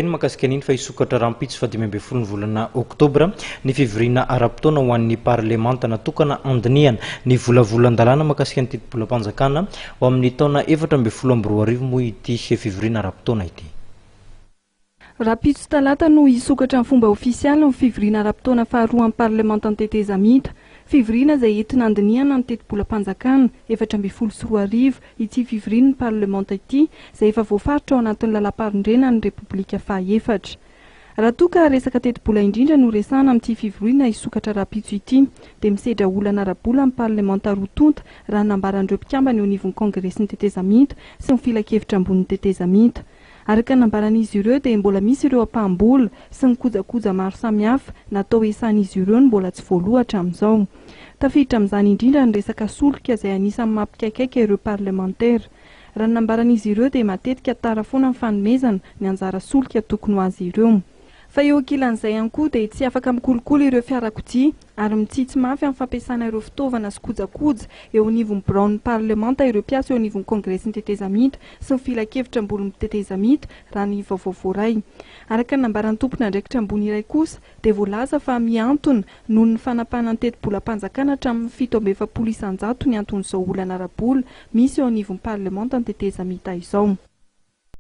Eny makasika an'iny fa hisokatra rampitso fa 5 volana Oktobra ny fivoriana ara-potoana ho an'ny parlemanta natokana andiniana ny volavolan-dalàna makasika ny teti-bolam-panjakana ho amin'ny taona 2024 moa ity fivoriana ara-potoana ity. Rampitso talata no hisokatra amin'ny fomba ofisialy ny fivoriana ara-potoana faharoa amin'ny parlemanta an-tetezamita. Fivoriana izay entina andiniana ny teti-bolam-panjakana 2024 ity fivoriana ny parlemanta ity izay efa voafaritra ao anatin'ny lalam-parondrena ny Repoblika faha-efatra. Raha toa ka resaka teti-bola indrindra no resahana amin'ity fivoriana hisokatra rampitso ity dia misedra olana ara-bola amin'ny parlemanta roa-tonta raha nambaran'ireo mpikambana eo anivon'ny kongresin'ny tetezamita sy ny filakevitra ambonin'ny tetezamita. Araka nambaran'izy ireo dia mbola misy ireo ampaham-bola sy ny kojakoja maro samihafa natao hiasan'izy ireo ny mbola tsy voalohatra amin'izao. Tafiditra amin'izany indrindra ny resaka solika izay anisan'ny mampikaikaika ireo parlementaire. Raha nambaran'izy ireo dia matetika tara foana ny fanomezana ny anjara solika tokony ho azy ireo. Fa eo ankilan'izay ihany koa dia tsy afaka mikolokolo ireo fiarakodia ary mitsitsy mafy amin'ny fampiasana ireo fitaovana sy kojakoja eo anivon'ny biraon'ny parlemanta ireo mpiasa eo anivon'ny kongresin'ny tetezamita sy ny filakevitra ambonin'ny tetezamita raha ny vaovao voaray. Araka ny nambaran'ny tompon'andraikitra ambony iray kosa dia voalaza fa miantona noho ny fanapahan'ny teti-bolam-panjakana hatramin'ny 720 isan-jato ny anton'izao olana ara-bola misy eo anivon'ny parlemanta ny tetezamita izao.